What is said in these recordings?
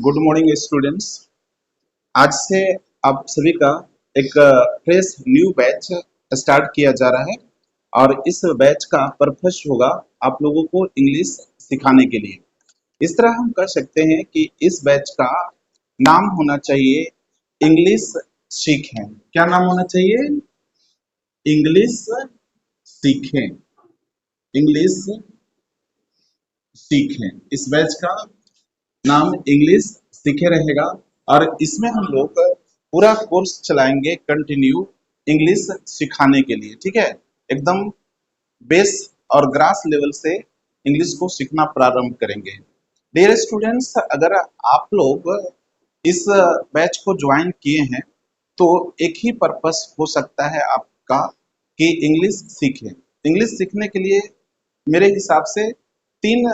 Good morning students. आज से आप सभी का एक फ्रेश न्यू बैच स्टार्ट किया जा रहा है और इस बैच का पर्पस होगा आप लोगों को इंग्लिश सिखाने के लिए। इस तरह हम कह सकते हैं कि इस बैच का नाम होना चाहिए इंग्लिश सीखें। क्या नाम होना चाहिए? इंग्लिश सीखें। इंग्लिश सीखें। इस बैच का नाम इंग्लिश सीखे रहेगा और इसमें हम लोग पूरा कोर्स चलाएंगे कंटिन्यू इंग्लिश सिखाने के लिए। ठीक है, एकदम बेस और ग्रास लेवल से इंग्लिश को सीखना प्रारंभ करेंगे। डियर स्टूडेंट्स, अगर आप लोग इस बैच को ज्वाइन किए हैं तो एक ही पर्पस हो सकता है आपका कि इंग्लिश सीखें। इंग्लिश सीखने के लिए मेरे हिसाब से 3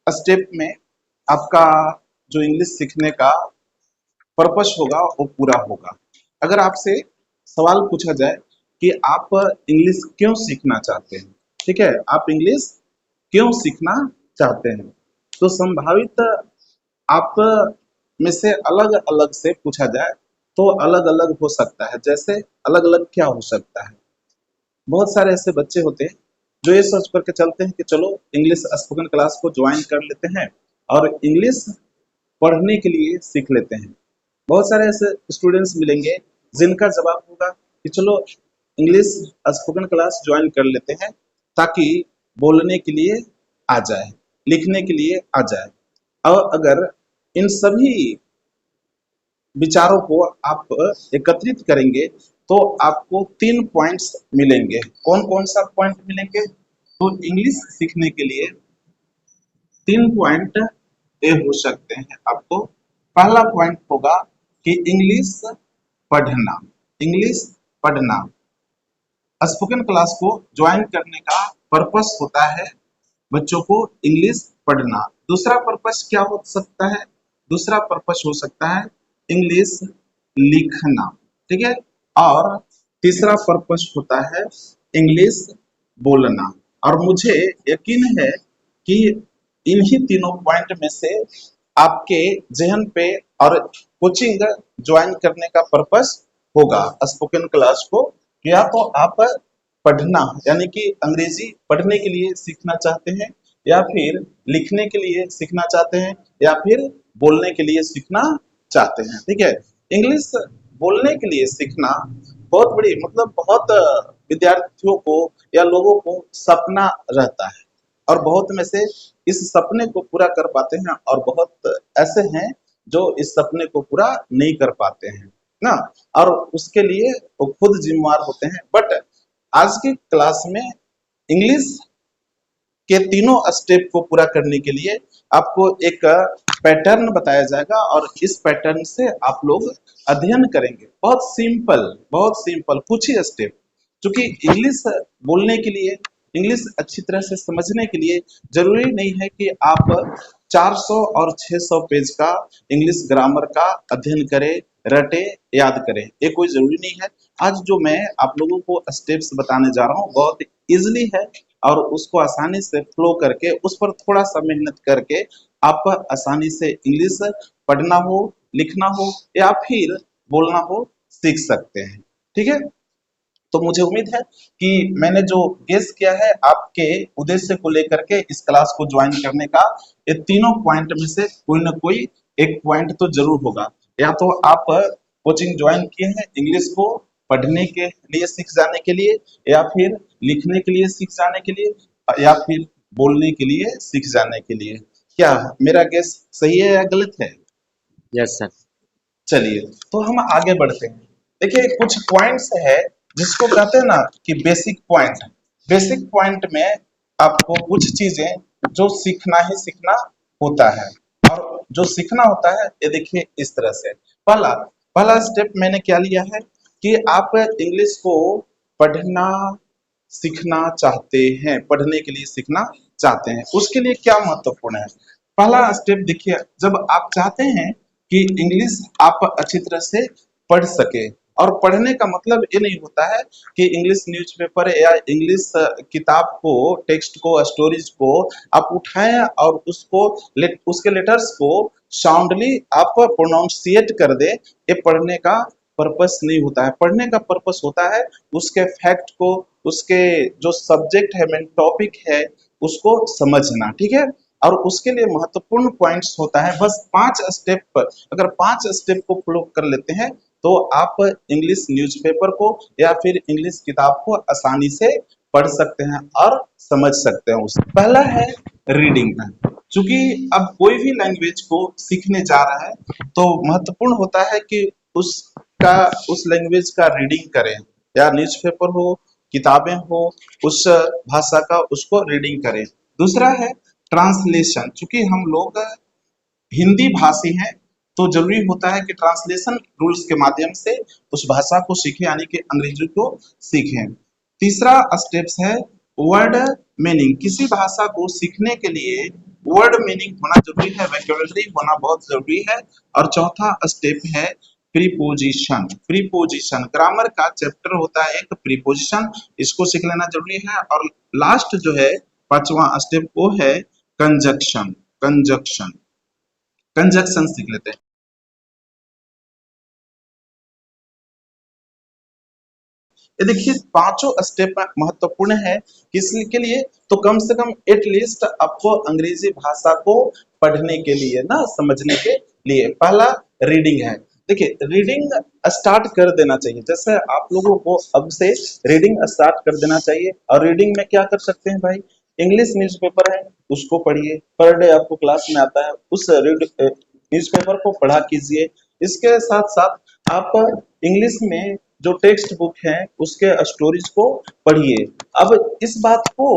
स्टेप में आपका जो इंग्लिश सीखने का पर्पस होगा वो पूरा होगा। अगर आपसे सवाल पूछा जाए कि आप इंग्लिश क्यों सीखना चाहते हैं, ठीक है, आप इंग्लिश क्यों सीखना चाहते हैं, तो संभावित आप में से अलग अलग से पूछा जाए तो अलग अलग हो सकता है। जैसे अलग अलग क्या हो सकता है? बहुत सारे ऐसे बच्चे होते हैं जो ये सोच करके चलते हैं कि चलो इंग्लिश स्पोकन क्लास को ज्वाइन कर लेते हैं और इंग्लिश पढ़ने के लिए सीख लेते हैं। बहुत सारे ऐसे स्टूडेंट्स मिलेंगे जिनका जवाब होगा कि चलो इंग्लिश स्पोकन क्लास ज्वाइन कर लेते हैं ताकि बोलने के लिए आ जाए, लिखने के लिए आ जाए। और अगर इन सभी विचारों को आप एकत्रित करेंगे तो आपको 3 पॉइंट्स मिलेंगे। कौन कौन सा पॉइंट मिलेंगे? तो इंग्लिश सीखने के लिए 3 पॉइंट ए हो सकते हैं आपको। पहला पॉइंट होगा कि इंग्लिश पढ़ना। इंग्लिश पढ़ना स्पोकन क्लास को ज्वाइन करने का पर्पस होता है बच्चों को इंग्लिश पढ़ना। दूसरा पर्पस क्या हो सकता है? दूसरा पर्पस हो सकता है इंग्लिश लिखना। ठीक है, और तीसरा पर्पस होता है इंग्लिश बोलना। और मुझे यकीन है कि इन्हीं तीनों पॉइंट में से आपके जहन पे और कोचिंग ज्वाइन करने का पर्पस होगा स्पोकन क्लास को, या तो आप पढ़ना यानी कि अंग्रेजी पढ़ने के लिए सीखना चाहते हैं, या फिर लिखने के लिए सीखना चाहते हैं, या फिर बोलने के लिए सीखना चाहते हैं। ठीक है, इंग्लिश बोलने के लिए सीखना बहुत बड़ी मतलब बहुत विद्यार्थियों को या लोगों को सपना रहता है और बहुत में से इस सपने को पूरा कर पाते हैं और बहुत ऐसे हैं जो इस सपने को पूरा नहीं कर पाते हैं ना, और उसके लिए वो खुद जिम्मेवार होते हैं। बट आज की क्लास में इंग्लिश के तीनों स्टेप को पूरा करने के लिए आपको एक पैटर्न बताया जाएगा और इस पैटर्न से आप लोग अध्ययन करेंगे। बहुत सिंपल कुछ ही स्टेप। क्योंकि इंग्लिश बोलने के लिए, इंग्लिश अच्छी तरह से समझने के लिए जरूरी नहीं है कि आप 400 और 600 पेज का इंग्लिश ग्रामर का अध्ययन करें, रटे, याद करें। ये कोई जरूरी नहीं है। आज जो मैं आप लोगों को स्टेप्स बताने जा रहा हूँ बहुत इजीली है और उसको आसानी से फ्लो करके उस पर थोड़ा सा मेहनत करके आप आसानी से इंग्लिश पढ़ना हो, लिखना हो या फिर बोलना हो सीख सकते हैं। ठीक है, तो मुझे उम्मीद है कि मैंने जो गेस किया है आपके उद्देश्य को लेकर के इस क्लास को ज्वाइन करने का, ये तीनों पॉइंट में से कोई ना कोई एक पॉइंट तो जरूर होगा। या तो आप कोचिंग ज्वाइन किए हैं इंग्लिश को पढ़ने के लिए सीख जाने के लिए, या फिर लिखने के लिए सीख जाने के लिए, या फिर बोलने के लिए सीख जाने के लिए। क्या मेरा गेस सही है या गलत है? Yes sir. चलिए तो हम आगे बढ़ते हैं। देखिए कुछ पॉइंट्स है जिसको कहते हैं ना कि बेसिक पॉइंट। बेसिक पॉइंट में आपको कुछ चीजें जो सीखना ही सीखना होता है, और जो सीखना होता है ये देखिए इस तरह से। पहला पहला स्टेप मैंने क्या लिया है कि आप इंग्लिश को पढ़ना सीखना चाहते हैं, पढ़ने के लिए सीखना चाहते हैं। उसके लिए क्या महत्वपूर्ण है? पहला स्टेप देखिए, जब आप चाहते हैं कि इंग्लिश आप अच्छी तरह से पढ़ सके और पढ़ने का मतलब ये नहीं होता है कि इंग्लिश न्यूज़पेपर या इंग्लिश किताब को, टेक्स्ट को, स्टोरीज को आप उठाएं और उसके लेटर्स को साउंडली आप प्रोनाउंसिएट कर दे। ये पढ़ने का पर्पस नहीं होता है। पढ़ने का पर्पस होता है उसके फैक्ट को, उसके जो सब्जेक्ट है, मेन टॉपिक है, उसको समझना, ठीक है। और उसके लिए महत्वपूर्ण पॉइंट्स होता है, बस 5 स्टेप पर, अगर 5 स्टेप को फॉलो कर लेते हैं तो आप इंग्लिश न्यूज़पेपर को या फिर इंग्लिश किताब को आसानी से पढ़ सकते हैं और समझ सकते हैं उसे। पहला है रीडिंग। चूंकि अब कोई भी लैंग्वेज को सीखने जा रहा है तो महत्वपूर्ण होता है कि उसका, उस लैंग्वेज का रीडिंग करें, या न्यूज़पेपर हो, किताबें हो, उस भाषा का उसको रीडिंग करें। दूसरा है ट्रांसलेशन। चूंकि हम लोग हिंदी भाषी हैं तो जरूरी होता है कि ट्रांसलेशन रूल्स के माध्यम से उस भाषा को सीखें, यानी कि अंग्रेजी को सीखें। तीसरा स्टेप्स है वर्ड मीनिंग। किसी भाषा को सीखने के लिए वर्ड मीनिंग होना जरूरी है, वोकैबुलरी होना बहुत जरूरी है। और चौथा स्टेप है प्रीपोजिशन। प्रीपोजिशन ग्रामर का चैप्टर होता है एक प्रीपोजिशन, इसको सीख लेना जरूरी है। और लास्ट जो है पांचवा स्टेप वो है कंजक्शन। कंजक्शन कंजक्शन सीख लेते हैं। ये देखिए पांचों स्टेप महत्वपूर्ण है किसके लिए, तो कम से कम एटलीस्ट आपको अंग्रेजी भाषा को पढ़ने के लिए ना, समझने के लिए। पहला रीडिंग है। देखिए रीडिंग स्टार्ट कर देना चाहिए, जैसे आप लोगों को अब से रीडिंग स्टार्ट कर देना चाहिए। और रीडिंग में क्या कर सकते हैं भाई, इंग्लिश न्यूज़पेपर है उसको पढ़िए, पर डे आपको क्लास में आता है, उस न्यूज़पेपर को पढ़ा कीजिए। इसके साथ साथ आप इंग्लिश में जो टेक्स्ट बुक है उसके स्टोरीज को पढ़िए। अब इस बात को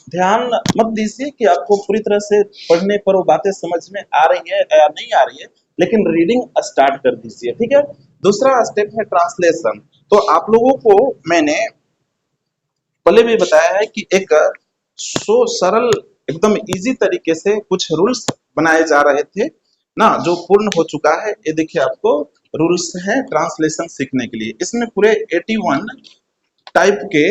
ध्यान मत दीजिए कि आपको पूरी तरह से पढ़ने पर वो बातें समझ में आ रही है या नहीं आ रही है, लेकिन रीडिंग स्टार्ट कर दीजिए, ठीक है। दूसरा स्टेप है ट्रांसलेशन। तो आप लोगों को मैंने पहले भी बताया है कि एक सो सरल, एकदम इजी तरीके से कुछ रूल्स बनाए जा रहे थे ना, जो पूर्ण हो चुका है। ये देखिए आपको रूल्स हैं ट्रांसलेशन सीखने के लिए। इसमें पूरे 81 टाइप के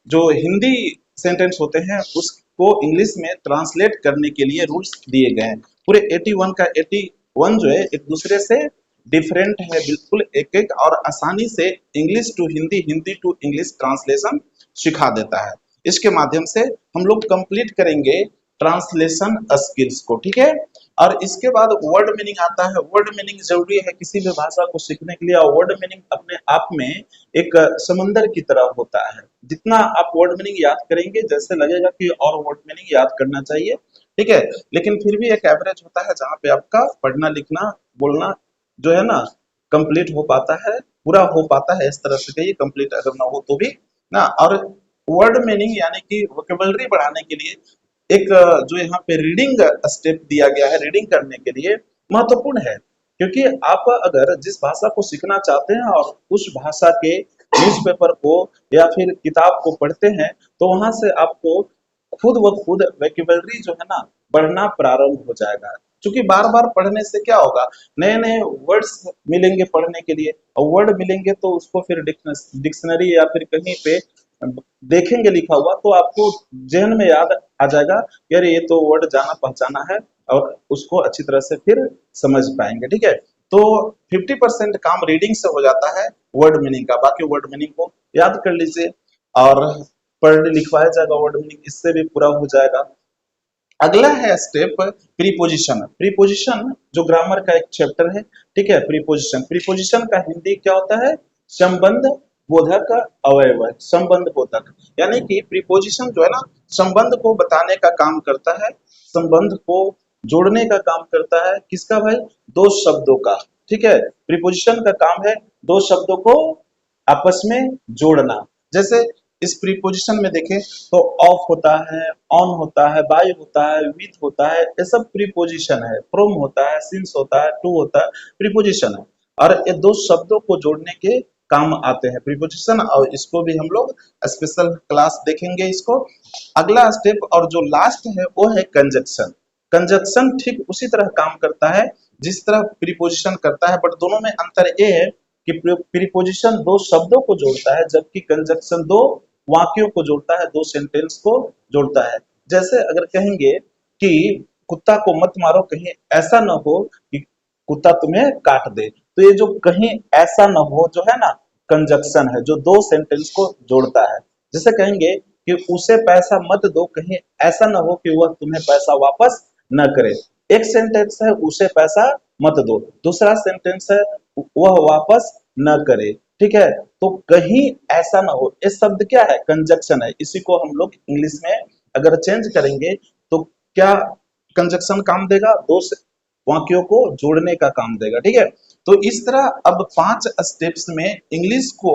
जो हिंदी सेंटेंस होते हैं उसको इंग्लिश में ट्रांसलेट करने के लिए रूल्स दिए गए हैं। पूरे 81 का 81 जो है एक दूसरे से डिफरेंट है बिल्कुल, एक एक, और आसानी से English to Hindi, Hindi to English translation सिखा देता है। इसके माध्यम से हम लोग कंप्लीट करेंगे ट्रांसलेशन स्किल्स को, ठीक है। और इसके बाद वर्ड मीनिंग आता है। वर्ड मीनिंग जरूरी है किसी भी भाषा को सीखने के लिए, और वर्ड मीनिंग अपने आप में एक समंदर की तरह होता है। जितना आप वर्ड मीनिंग याद करेंगे जैसे लगेगा कि और वर्ड मीनिंग याद करना चाहिए, ठीक है। लेकिन फिर भी एक एवरेज होता है जहाँ पे आपका पढ़ना लिखना बोलना जो है ना कंप्लीट हो पाता है, पूरा हो पाता है। इस तरह से कहिए, कंप्लीट अगर ना हो तो भी ना। और वर्ड मीनिंग यानी कि वोकेबलरी बढ़ाने के लिए एक जो यहाँ पे रीडिंग स्टेप दिया गया है, रीडिंग करने के लिए महत्वपूर्ण है। क्योंकि आप अगर जिस भाषा को सीखना चाहते हैं और उस भाषा के न्यूज़पेपर को या फिर किताब को पढ़ते हैं तो वहां से आपको खुद व खुद वोकैबुलरी जो है ना बढ़ना प्रारंभ हो जाएगा। क्योंकि बार बार पढ़ने से क्या होगा, नए नए वर्ड्स मिलेंगे पढ़ने के लिए, और वर्ड मिलेंगे तो उसको फिर डिक्शनरी या फिर कहीं पे देखेंगे लिखा हुआ तो आपको जहन में याद आ जाएगा कि अरे ये तो वर्ड जाना पहचाना है, और उसको अच्छी तरह से फिर समझ पाएंगे, ठीक है। तो 50% काम रीडिंग से हो जाता है वर्ड मीनिंग का, बाकी वर्ड मीनिंग को याद कर लीजिए और पढ़ लिखवाया जाएगा, वर्ड मीनिंग इससे भी पूरा हो जाएगा। अगला है स्टेप प्रीपोजिशन। प्रीपोजिशन जो ग्रामर का एक चैप्टर है, ठीक है। प्रीपोजिशन, प्रीपोजिशन का हिंदी क्या होता है, संबंध बोधक अवयव। संबंध बोधक यानी कि प्रीपोजिशन जो है ना संबंध को बताने का काम करता है, संबंध को जोड़ने का काम करता है। किसका भाई, दो शब्दों का, ठीक है। प्रीपोजिशन का काम है दो शब्दों को आपस में जोड़ना। जैसे इस प्रीपोजिशन में देखें तो ऑफ होता है, ऑन होता है, बाय होता है, विथ होता है, ये सब प्रीपोजिशन है। फ्रॉम होता है, सिंस होता है, टू होता है, प्रीपोजिशन है। और ये दो शब्दों को जोड़ने के काम आते हैं प्रीपोजिशन, और इसको भी हम लोग स्पेशल क्लास देखेंगे इसको। अगला स्टेप और जो लास्ट है वो है कंजक्शन। कंजक्शन ठीक उसी तरह काम करता है जिस तरह प्रीपोजिशन करता है, बट दोनों में अंतर ये है कि प्रीपोजिशन दो शब्दों को जोड़ता है, जबकि कंजक्शन दो वाक्यों को जोड़ता है, दो सेंटेंस को जोड़ता है। जैसे अगर कहेंगे कि कुत्ता को मत मारो, कहीं ऐसा न हो कि कुत्ता तुम्हें काट दे, तो ये जो कहीं ऐसा न हो जो है ना, कंजक्शन है जो दो सेंटेंस को जोड़ता है। जैसे कहेंगे कि उसे पैसा मत दो, कहीं ऐसा न हो कि वह तुम्हें पैसा वापस न करे। एक सेंटेंस है उसे पैसा मत दो, दूसरा सेंटेंस है वह वापस न करे। ठीक है, तो कहीं ऐसा ना हो, ये शब्द क्या है, कंजक्शन है। इसी को हम लोग इंग्लिश में अगर चेंज करेंगे तो क्या कंजक्शन काम देगा, वाक्यों को जोड़ने का काम देगा। ठीक है, तो इस तरह अब 5 स्टेप्स में इंग्लिश को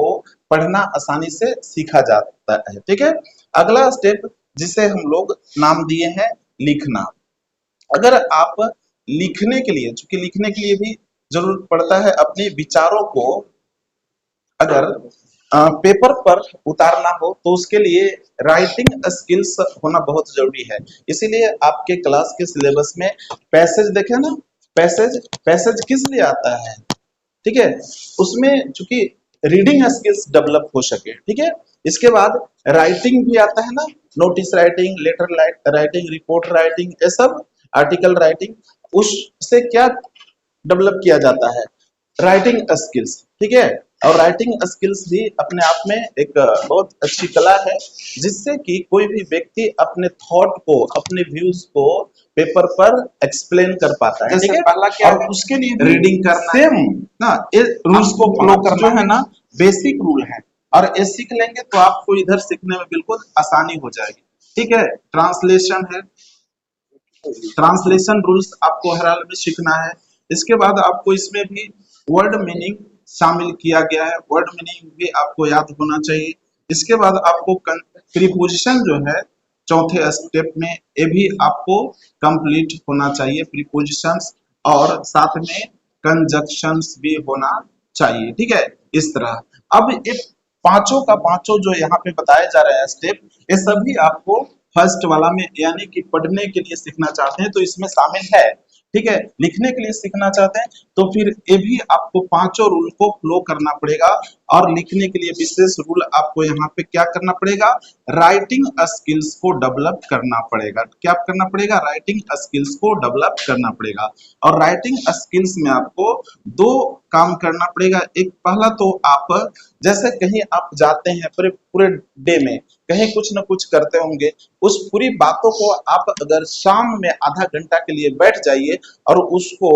पढ़ना आसानी से सीखा जाता है। ठीक है, अगला स्टेप जिसे हम लोग नाम दिए हैं लिखना। अगर आप लिखने के लिए, चूंकि लिखने के लिए भी जरूरत पड़ता है अपने विचारों को अगर पेपर पर उतारना हो, तो उसके लिए राइटिंग स्किल्स होना बहुत जरूरी है। इसीलिए आपके क्लास के सिलेबस में पैसेज देखे ना, पैसेज पैसेज किस लिए आता है, ठीक है, उसमें चूंकि रीडिंग स्किल्स डेवलप हो सके। ठीक है, इसके बाद राइटिंग भी आता है ना, notice writing, letter writing, report writing, ये सब, आर्टिकल राइटिंग, उससे क्या डेवलप किया जाता है, राइटिंग स्किल्स। ठीक है, और राइटिंग स्किल्स भी अपने आप में एक बहुत अच्छी कला है, जिससे कि कोई भी व्यक्ति अपने थॉट को, अपने व्यूज को पेपर पर एक्सप्लेन कर पाता है। ठीक है, पहला क्या और उसके लिए रीडिंग करना सेम ना, ये रूल्स को फॉलो करना है ना, बेसिक रूल है, और ये सीख लेंगे तो आपको इधर सीखने में बिल्कुल आसानी हो जाएगी। ठीक है, ट्रांसलेशन है, ट्रांसलेशन रूल्स आपको हर हाल में सीखना है। इसके बाद आपको इसमें भी वर्ड मीनिंग शामिल किया गया है, वर्ड मीनिंग भी आपको याद होना चाहिए। इसके बाद आपको प्रीपोजिशन जो है चौथे स्टेप में, ये भी आपको कंप्लीट होना चाहिए प्रीपोजिशंस, और साथ में कंजक्शंस भी होना चाहिए। ठीक है, इस तरह अब ये पांचों का पांचों जो यहाँ पे बताए जा रहे हैं स्टेप, ये सभी आपको फर्स्ट वाला में, यानी कि पढ़ने के लिए सीखना चाहते हैं तो इसमें शामिल है। ठीक है, लिखने के लिए सीखना चाहते हैं तो फिर ये भी आपको पांचों रूल को फ्लो करना पड़ेगा। और लिखने के लिए विशेष रूल आपको यहाँ पे क्या करना पड़ेगा, राइटिंग स्किल्स को डेवलप करना पड़ेगा। क्या करना पड़ेगा, राइटिंग स्किल्स को डेवलप करना पड़ेगा। और राइटिंग स्किल्स में आपको दो काम करना पड़ेगा। एक, पहला तो आप जैसे कहीं आप जाते हैं, पूरे पूरे डे में कहीं कुछ ना कुछ करते होंगे, उस पूरी बातों को आप अगर शाम में आधा घंटा के लिए बैठ जाइए और उसको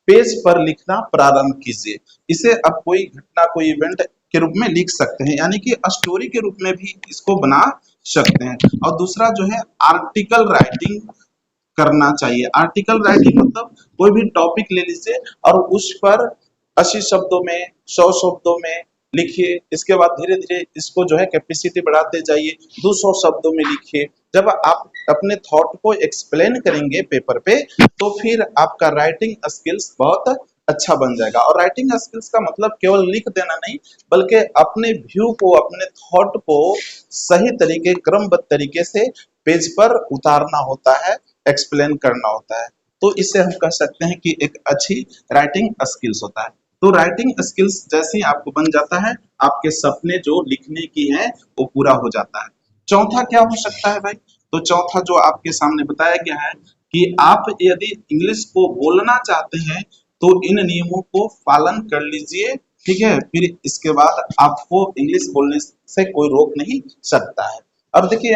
पेज पर लिखना प्रारंभ कीजिए। इसे आप कोई घटना, कोई इवेंट के रूप में लिख सकते हैं, यानी कि स्टोरी के रूप में भी इसको बना सकते हैं। और दूसरा जो है आर्टिकल राइटिंग करना चाहिए। आर्टिकल राइटिंग मतलब कोई भी टॉपिक ले लीजिए और उस पर 80 शब्दों में, 100 शब्दों में लिखिए। इसके बाद धीरे धीरे इसको जो है कैपेसिटी बढ़ाते जाइए, 200 शब्दों में लिखिए। जब आप अपने थॉट को एक्सप्लेन करेंगे पेपर पे, तो फिर आपका राइटिंग स्किल्स बहुत अच्छा बन जाएगा। और राइटिंग स्किल्स का मतलब केवल लिख देना नहीं, बल्कि अपने व्यू को, अपने थॉट को सही तरीके, क्रमबद्ध तरीके से पेज पर उतारना होता है, एक्सप्लेन करना होता है। तो इससे हम कह सकते हैं कि एक अच्छी राइटिंग स्किल्स होता है। तो राइटिंग स्किल्स जैसे ही आपको बन जाता है, आपके सपने जो लिखने की है वो पूरा हो जाता है। चौथा क्या हो सकता है भाई, तो चौथा जो आपके सामने बताया गया है कि आप यदि इंग्लिश को बोलना चाहते हैं तो इन नियमों को पालन कर लीजिए। ठीक है, फिर इसके बाद आपको इंग्लिश बोलने से कोई रोक नहीं सकता है। अब देखिए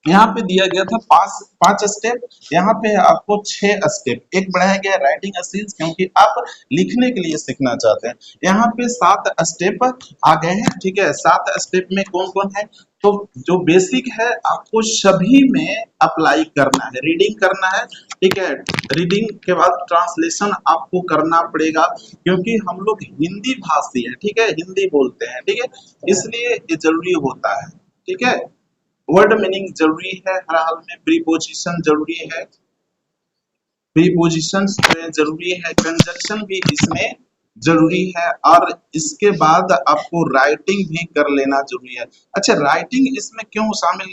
यहाँ पे दिया गया था पांच पांच स्टेप, यहाँ पे आपको 6 स्टेप एक बढ़ाया गया राइटिंग स्किल्स, क्योंकि आप लिखने के लिए सीखना चाहते हैं। यहाँ पे 7 स्टेप आ गए हैं। ठीक है, 7 स्टेप में कौन कौन है, तो जो बेसिक है आपको सभी में अप्लाई करना है, रीडिंग करना है। ठीक है, रीडिंग के बाद ट्रांसलेशन आपको करना पड़ेगा, क्योंकि हम लोग हिंदी भाषी है, ठीक है, हिंदी बोलते हैं। ठीक है, इसलिए ये जरूरी होता है। ठीक है, वर्ड मीनिंग जरूरी है, हर हाल में प्रीपोजिशन जरूरी है, प्रीपोजिशन जरूरी है, कंजक्शन भी इसमें जरूरी है, और इसके बाद आपको राइटिंग भी कर लेना जरूरी है। अच्छा, राइटिंग इसमें क्यों शामिल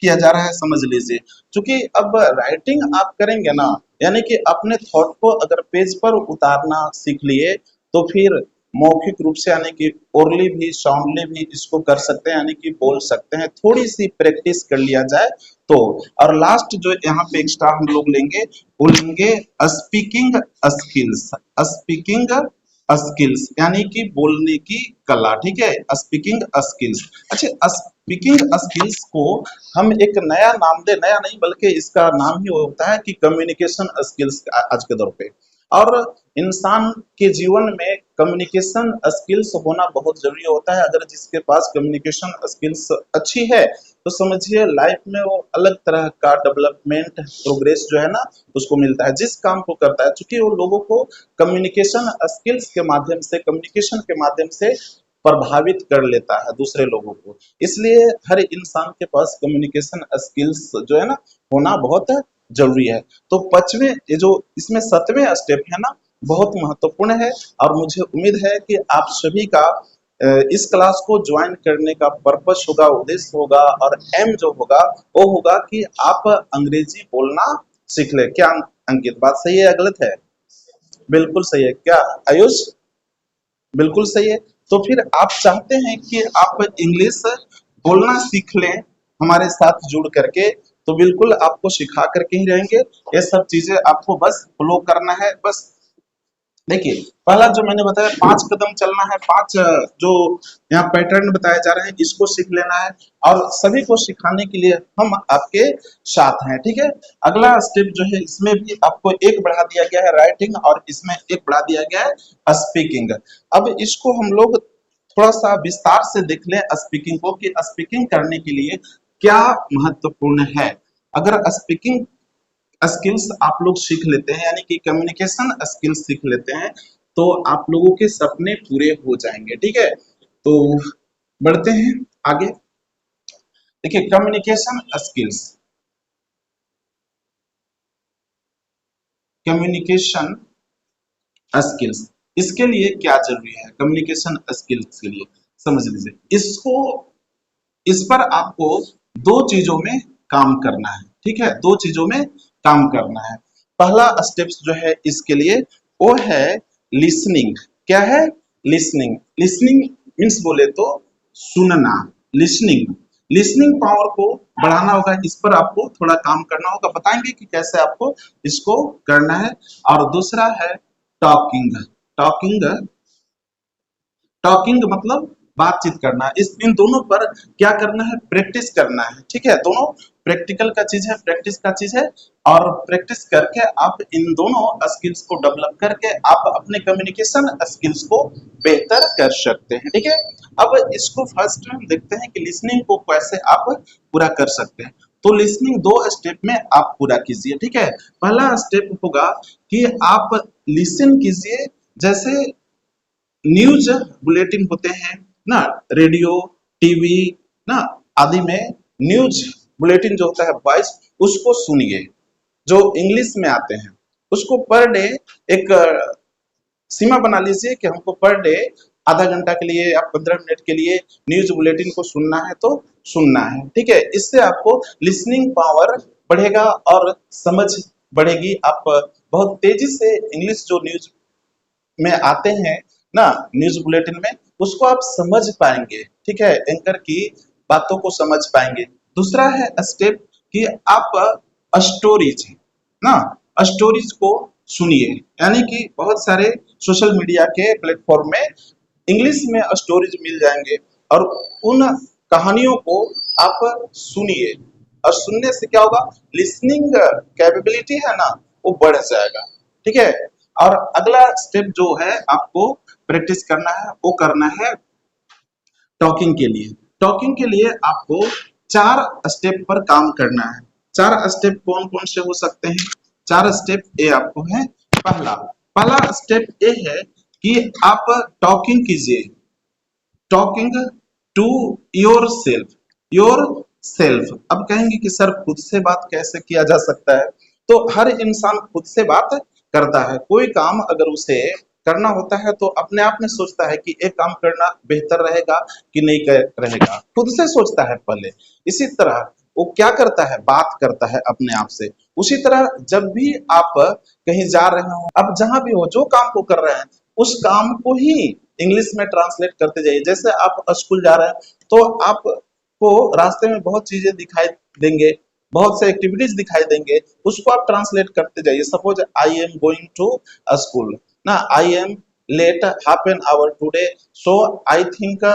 किया जा रहा है, समझ लीजिए। क्योंकि अब राइटिंग आप करेंगे ना, यानी कि अपने थॉट को अगर पेज पर उतारना सीख लिए, तो फिर मौखिक रूप से यानी कि ओरली भी साउंडली भी इसको कर सकते हैं, यानी कि बोल सकते हैं। थोड़ी सी प्रैक्टिस कर लिया जाए तो। और लास्ट जो यहाँ पे एक्स्ट्रा हम लोग लेंगे वो लेंगे स्पीकिंग स्किल्स। स्पीकिंग स्किल्स यानी कि बोलने की कला, ठीक है, स्पीकिंग स्किल्स। अच्छा, स्पीकिंग स्किल्स को हम एक नया नाम दे, नया नहीं बल्कि इसका नाम ही होता है कि कम्युनिकेशन स्किल्स आज के दौर पे। और इंसान के जीवन में कम्युनिकेशन स्किल्स होना बहुत जरूरी होता है। अगर जिसके पास कम्युनिकेशन स्किल्स अच्छी है तो समझिए लाइफ में वो अलग तरह का डेवलपमेंट प्रोग्रेस जो है ना उसको मिलता है जिस काम को करता है, क्योंकि वो लोगों को कम्युनिकेशन स्किल्स के माध्यम से, कम्युनिकेशन के माध्यम से प्रभावित कर लेता है दूसरे लोगों को। इसलिए हर इंसान के पास कम्युनिकेशन स्किल्स जो है ना होना बहुत जरूरी है। तो पांचवें ये जो इसमें सातवें स्टेप है ना बहुत महत्वपूर्ण है। और मुझे उम्मीद है कि आप सभी का इस क्लास को ज्वाइन करने का पर्पस होगा, उद्देश्य होगा और एम जो होगा वो होगा कि आप अंग्रेजी बोलना सीख ले। क्या अंकित बात सही है या गलत है? बिल्कुल सही है। क्या आयुष? बिल्कुल सही है। तो फिर आप चाहते हैं कि आप इंग्लिश बोलना सीख लें हमारे साथ जुड़ करके, तो बिल्कुल आपको सिखा करके ही रहेंगे। ये सब चीजें आपको बस फॉलो करना है। बस देखिए, पहला जो मैंने बताया 5 कदम चलना है, 5 जो यहाँ पैटर्न बताए जा रहे हैं इसको सीख लेना है। और सभी को सिखाने के लिए हम आपके साथ हैं, ठीक है। अगला स्टेप जो है इसमें भी आपको एक बढ़ा दिया गया है राइटिंग और इसमें एक बढ़ा दिया गया है स्पीकिंग। अब इसको हम लोग थोड़ा सा विस्तार से देख लें स्पीकिंग को कि स्पीकिंग करने के लिए क्या महत्वपूर्ण है। अगर स्पीकिंग स्किल्स आप लोग सीख लेते हैं यानी कि कम्युनिकेशन स्किल्स सीख लेते हैं तो आप लोगों के सपने पूरे हो जाएंगे, ठीक है। तो बढ़ते हैं आगे। देखिए, कम्युनिकेशन स्किल्स, कम्युनिकेशन स्किल्स इसके लिए क्या जरूरी है? कम्युनिकेशन स्किल्स के लिए समझ लीजिए इसको, इस पर आपको दो चीजों में काम करना है, ठीक है, दो चीजों में काम करना है। पहला स्टेप्स जो है इसके लिए वो है लिसनिंग। क्या है? लिसनिंग। लिसनिंग मीन्स बोले तो सुनना। लिसनिंग, लिसनिंग पावर को बढ़ाना होगा। इस पर आपको थोड़ा काम करना होगा, बताएंगे कि कैसे आपको इसको करना है। और दूसरा है टॉकिंग। टॉकिंग, टॉकिंग मतलब बातचीत करना। इस इन दोनों पर क्या करना है? प्रैक्टिस करना है, ठीक है। दोनों प्रैक्टिकल का चीज है, प्रैक्टिस का चीज है। और प्रैक्टिस करके आप इन दोनों स्किल्स को डेवलप करके आप अपने कम्युनिकेशन स्किल्स को बेहतर कर सकते हैं, ठीक है। अब इसको फर्स्ट हम देखते हैं कि लिसनिंग को कैसे आप पूरा कर सकते हैं। तो लिसनिंग दो स्टेप में आप पूरा कीजिए, ठीक है। पहला स्टेप होगा कि आप लिसन कीजिए। जैसे न्यूज बुलेटिन होते हैं ना, रेडियो, टीवी ना आदि में न्यूज बुलेटिन जो होता है वॉइस, उसको सुनिए जो इंग्लिश में आते हैं। उसको पर डे एक सीमा बना लीजिए कि हमको पर डे आधा घंटा के लिए या 15 मिनट के लिए न्यूज बुलेटिन को सुनना है तो सुनना है, ठीक है। इससे आपको लिसनिंग पावर बढ़ेगा और समझ बढ़ेगी। आप बहुत तेजी से इंग्लिश जो न्यूज में आते हैं ना, न्यूज बुलेटिन में, उसको आप समझ पाएंगे, ठीक है, एंकर की बातों को समझ पाएंगे। दूसरा है स्टेप कि आप स्टोरीज ना, स्टोरीज को सुनिए। यानी कि बहुत सारे सोशल मीडिया के प्लेटफॉर्म में इंग्लिश में स्टोरीज मिल जाएंगे और उन कहानियों को आप सुनिए। और सुनने से क्या होगा? लिसनिंग कैपेबिलिटी है ना वो बढ़ जाएगा, ठीक है। और अगला स्टेप जो है आपको प्रैक्टिस करना है वो करना है टॉकिंग के लिए। टॉकिंग के लिए आपको 4 स्टेप पर काम करना है। 4 स्टेप कौन कौन से हो सकते हैं? 4 स्टेप ए आपको है। पहला पहला स्टेप ए है कि आप टॉकिंग कीजिए। Talking to your self, your self. अब कहेंगे कि सर खुद से बात कैसे किया जा सकता है? तो हर इंसान खुद से बात करता है। कोई काम अगर उसे करना होता है तो अपने आप में सोचता है कि एक काम करना बेहतर रहेगा कि नहीं रहेगा, खुद से सोचता है पहले। इसी तरह वो क्या करता है? बात करता है अपने आप से। उसी तरह जब भी आप कहीं जा रहे हो, आप जहां भी हो, जो काम को कर रहे हैं, उस काम को ही इंग्लिश में ट्रांसलेट करते जाइए। जैसे आप स्कूल जा रहे हैं तो आपको रास्ते में बहुत चीजें दिखाई देंगे, बहुत से एक्टिविटीज दिखाई देंगे, उसको आप ट्रांसलेट करते जाइए। Suppose I am going to school ना, I am late half an hour today, so I think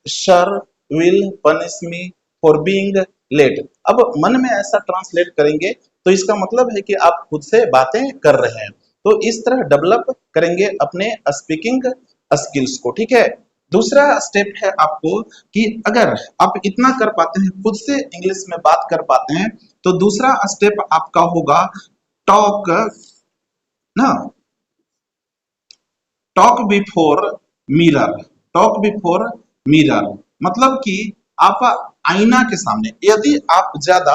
sir will punish me for being late. अब मन में ऐसा ट्रांसलेट करेंगे तो इसका मतलब है कि आप खुद से बातें कर रहे हैं। तो इस तरह डेवलप करेंगे अपने स्पीकिंग स्किल्स को, ठीक है। दूसरा स्टेप है आपको कि अगर आप इतना कर पाते हैं, खुद से इंग्लिश में बात कर पाते हैं, तो दूसरा स्टेप आपका होगा टॉक ना, talk before mirror. Talk before mirror मतलब कि आप आईना के सामने, यदि आप ज्यादा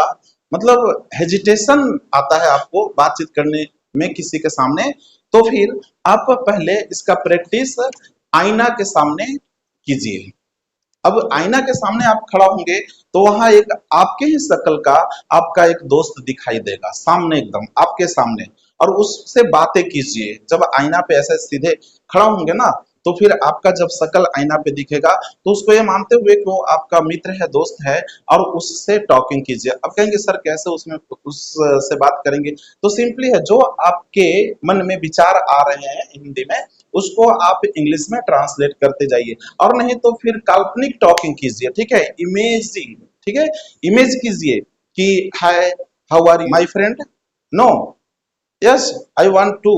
मतलब हेजिटेशन आता है आपको बातचीत करने में किसी के सामने, तो फिर आप पहले इसका प्रैक्टिस आईना के सामने कीजिए। अब आईना के सामने आप खड़ा होंगे तो वहां एक आपके ही शक्ल का आपका एक दोस्त दिखाई देगा सामने, एकदम आपके सामने, और उससे बातें कीजिए। जब आईना पे ऐसे सीधे खड़ा होंगे ना, तो फिर आपका जब शक्ल आईना पे दिखेगा तो उसको ये मानते हुए कि वो आपका मित्र है, दोस्त है, और उससे टॉकिंग कीजिए। अब कहेंगे सर कैसे उसमें उससे बात करेंगे, तो सिंपली है, जो आपके मन में विचार आ रहे हैं हिंदी में, उसको आप इंग्लिश में ट्रांसलेट करते जाइए। और नहीं तो फिर काल्पनिक टॉकिंग कीजिए, ठीक है, इमेजिंग, ठीक है, इमेज कीजिए कि hi how are you my friend, no, yes I want to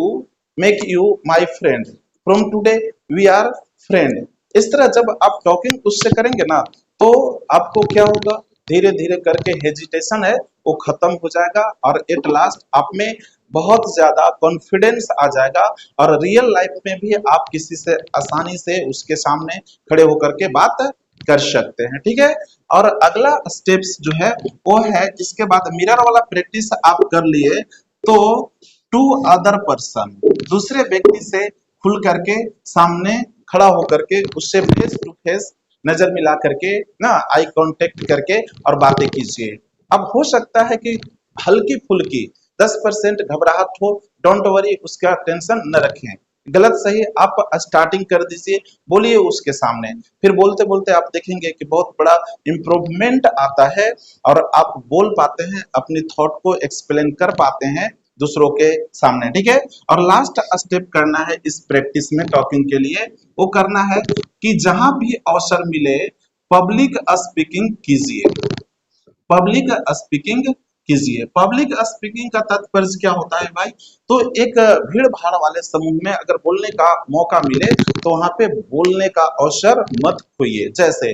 make you my friend, from today we are friend. इस तरह जब आप टॉकिंग उससे करेंगे ना, तो आपको क्या होगा, धीरे धीरे करके हेजिटेशन है वो खत्म हो जाएगा, और एट लास्ट आप में बहुत ज्यादा कॉन्फिडेंस आ जाएगा, और रियल लाइफ में भी आप किसी से आसानी से उसके सामने खड़े होकर के बात कर सकते हैं, ठीक है। और अगला स्टेप्स जो है वो है, इसके बाद मिरर वाला प्रैक्टिस आप कर लिए, तो टू अदर पर्सन, दूसरे व्यक्ति से खुल करके सामने खड़ा होकर के उससे फेस टू फेस नजर मिला करके ना, आई कांटेक्ट करके और बातें कीजिए। अब हो सकता है कि हल्की फुल्की 10% घबराहट हो, डोंट वरी, उसका टेंशन न रखें। गलत सही आप स्टार्टिंग कर दीजिए, बोलिए उसके सामने, फिर बोलते बोलते आप देखेंगे कि बहुत बड़ा इम्प्रूवमेंट आता है, और आप बोल पाते हैं, अपनी थॉट को एक्सप्लेन कर पाते हैं दूसरों के सामने, ठीक है। और लास्ट स्टेप करना है इस प्रैक्टिस में टॉकिंग के लिए, वो करना है कि जहां भी अवसर मिले पब्लिक स्पीकिंग कीजिए। पब्लिक स्पीकिंग कीजिए। पब्लिक स्पीकिंग का तात्पर्य क्या होता है भाई, तो एक भीड़ भाड़ वाले समूह में अगर बोलने का मौका मिले तो वहां पे बोलने का अवसर मत खोइए। जैसे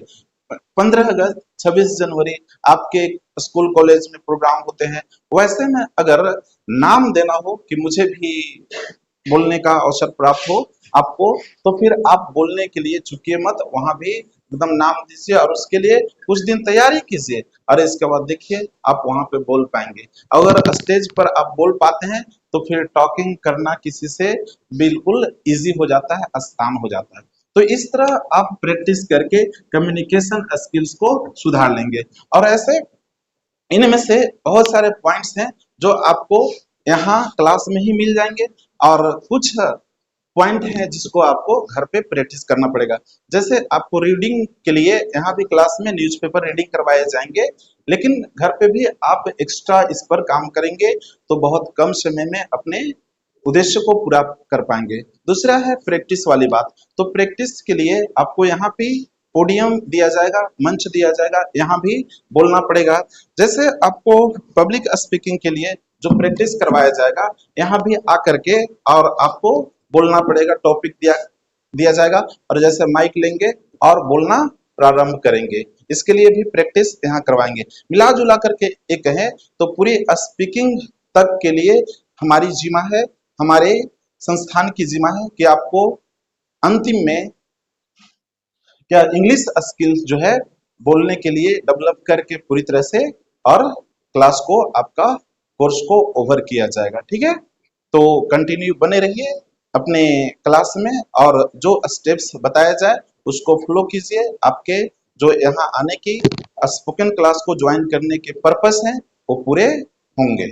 15 अगस्त, 26 जनवरी, आपके स्कूल कॉलेज में प्रोग्राम होते हैं, वैसे में अगर नाम देना हो कि मुझे भी बोलने का अवसर प्राप्त हो आपको, तो फिर आप बोलने के लिए चुकिए मत, वहां भी एकदम नाम दीजिए और उसके लिए कुछ दिन तैयारी कीजिए, और इसके बाद देखिए आप वहां पे बोल पाएंगे। अगर स्टेज पर आप बोल पाते हैं तो फिर टॉकिंग करना किसी से बिल्कुल इजी हो जाता है, आसान हो जाता है। तो इस तरह आप प्रैक्टिस करके कम्युनिकेशन स्किल्स को सुधार लेंगे। और ऐसे इनमें से बहुत सारे पॉइंट्स हैं जो आपको यहाँ क्लास में ही मिल जाएंगे, और कुछ पॉइंट है जिसको आपको घर पे प्रैक्टिस करना पड़ेगा। जैसे आपको रीडिंग के लिए यहाँ भी क्लास में न्यूज़पेपर रीडिंग करवाए जाएंगे, लेकिन घर पे भी आप एक्स्ट्रा इस पर काम करेंगे तो बहुत कम समय में अपने उद्देश्य को पूरा कर पाएंगे। दूसरा है प्रैक्टिस वाली बात, तो प्रैक्टिस के लिए आपको यहाँ पे पोडियम दिया जाएगा, मंच दिया जाएगा, यहाँ भी बोलना पड़ेगा। जैसे आपको पब्लिक स्पीकिंग के लिए जो प्रैक्टिस करवाया जाएगा, यहाँ भी आकर के और आपको बोलना पड़ेगा, टॉपिक दिया दिया जाएगा, और जैसे माइक लेंगे और बोलना प्रारंभ करेंगे। इसके लिए भी प्रैक्टिस यहाँ करवाएंगे। मिला जुला करके एक कहें तो पूरी स्पीकिंग तक के लिए हमारी जिम्मा है, हमारे संस्थान की जिम्मा है कि आपको अंतिम में क्या इंग्लिश स्किल्स जो है बोलने के लिए डेवलप करके पूरी तरह से, और क्लास को आपका कोर्स को ओवर किया जाएगा, ठीक है। तो कंटिन्यू बने रहिए अपने क्लास में, और जो स्टेप्स बताया जाए उसको फॉलो कीजिए। आपके जो यहाँ आने की, स्पोकन क्लास को ज्वाइन करने के पर्पस हैं वो पूरे होंगे।